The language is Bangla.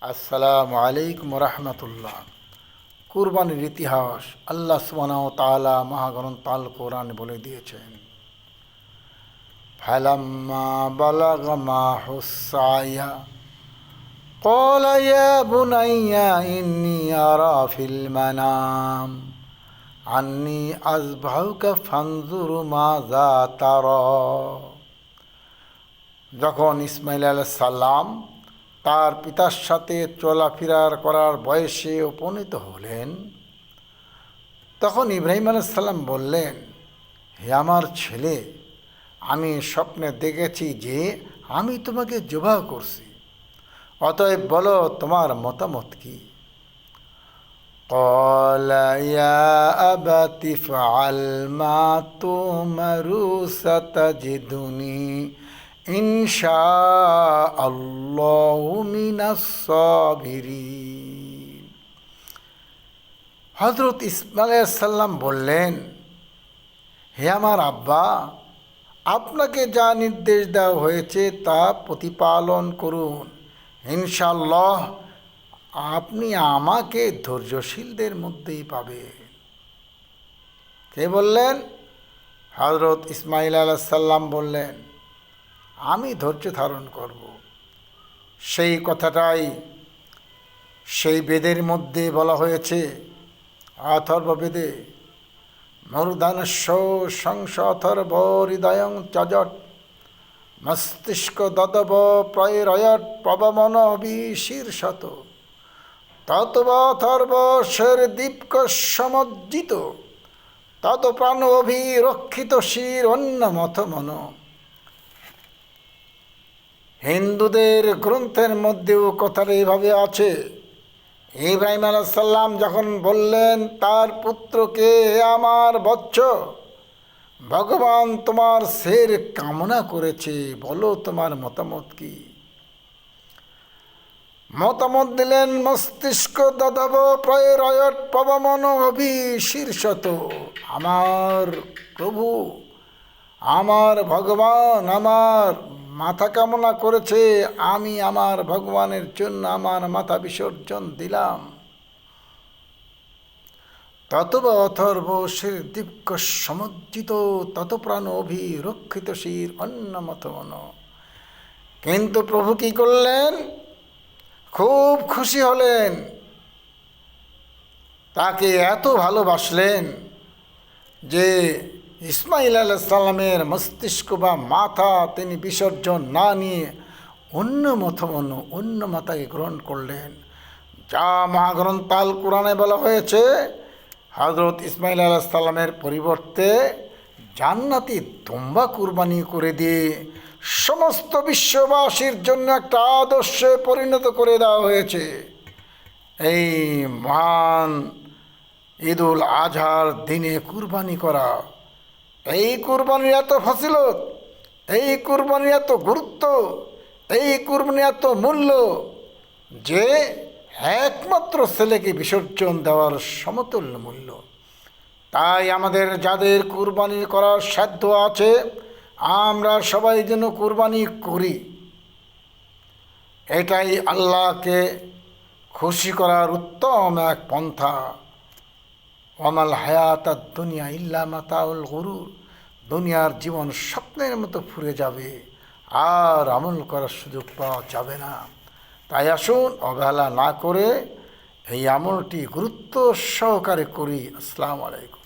আসসালামু আলাইকুম রহমতুল্লাহ। কুরবানির ইতিহাস আল্লাহ সুবহানাহু ওয়া তাআলা মহাগ্রন্থ আল কোরআনে বলে দিয়েছেন, ফালাম্মা বালাগা মাহুস সায়া ক্বালা ইয়া বুনাইয়া ইন্নী আরা ফিল মানাম আন্নী আযবাহুকা ফানজুর মাযা তারা। যখন ইসমাঈল আলাইহিস সালাম তার পিতার সাথে চলাফেরার করার বয়সে উপনীত হলেন, তখন ইব্রাহিম আলাইহিস সালাম বললেন, হে আমার ছেলে, আমি স্বপ্নে দেখেছি যে আমি তোমাকে জবাহ করছি, অতএব বলো তোমার মতামত কি? ক্বালা ইয়া আবাতি ফাআল মা তুমারু সাতাজিদুনি ইনশাআল্লাহু মিনাস সাবিরিন। হযরত ইসমাঈল আলাইহিস সালাম বললেন, হে আমার আব্বা, আপনাকে যা নির্দেশ দেওয়া হয়েছে তা প্রতিপালন করুন, ইনশাআল্লাহ আপনি আমাকে ধৈর্যশীলদের মধ্যেই পাবেন। কে বললেন? হযরত ইসমাঈল আলাইহিস সালাম বললেন, আমি ধৈর্য ধারণ করব। সেই কথাটাই সেই বেদের মধ্যে বলা হয়েছে, অথর্ববেদে, মূর্ধন্যস্য শংস অথর্ব হৃদয়ং চজট মস্তিষ্ক দদব প্রয়রয়ট প্রবমন বিশীর্ষত ততব অথর্ব শের দীপ্ক সমজ্জিত তত প্রাণ অভিরক্ষিত শির অন্য মথ মন। হিন্দুদের গ্রন্থের মধ্যেও কথাটা এইভাবে আছে। ইব্রাহিম আলাইহিস সালাম যখন বললেন তার পুত্রকে, হে আমার বৎস, ভগবান তোমার শের কামনা করেছে, বলো তোমার মতামত কি? মতামত দিলেন, মস্তিষ্ক দদব প্রয়রয়ট পবমন অভিশীর্ষত। আমার প্রভু, আমার ভগবান আমার মাথা কামনা করেছে, আমি আমার ভগবানের জন্য আমার মাথা বিসর্জন দিলাম। ততব অথর্ব শির দীপ্ক সমজ্জিত তত প্রাণ অভিরক্ষিত শির অন্যমত মন। কিন্তু প্রভু কি করলেন? খুব খুশি হলেন, তাকে এত ভালোবাসলেন যে ইসমাঈল আলাইহিস সালামের মস্তিষ্ক বা মাথা তিনি বিসর্জন না নিয়ে অন্য মতমন অন্য মাতাকে গ্রহণ করলেন। যা মহাগ্রন্থ আল কোরআনে বলা হয়েছে, হযরত ইসমাঈল আলাইহিস সালামের পরিবর্তে জান্নাতি দুম্বা কুরবানি করে দিয়ে সমস্ত বিশ্ববাসীর জন্য একটা আদর্শে পরিণত করে দেওয়া হয়েছে। এই মহান ঈদুল আজহার দিনে কুরবানি করা, এই কুরবানির এত ফজিলত, এই কুরবানির এত গুরুত্ব, এই কুরবানির এত মূল্য যে একমাত্র ছেলেকে বিসর্জন দেওয়ার সমতুল্য মূল্য। তাই আমাদের যাদের কুরবানি করার সাধ্য আছে, আমরা সবাই যেন কুরবানি করি। এটাই আল্লাহকে খুশি করার উত্তম এক পন্থা। ওয়ামাল হায়াতাদ দুনিয়া ইল্লা মাতাউল গুরুর। দুনিয়ার জীবন স্বপ্নের মতো ফুরে যাবে, আর আমল করার সুযোগ পাওয়া যাবে না। তাই আসুন অবহেলা না করে এই আমলটি গুরুত্ব সহকারে করি। আসসালামু আলাইকুম।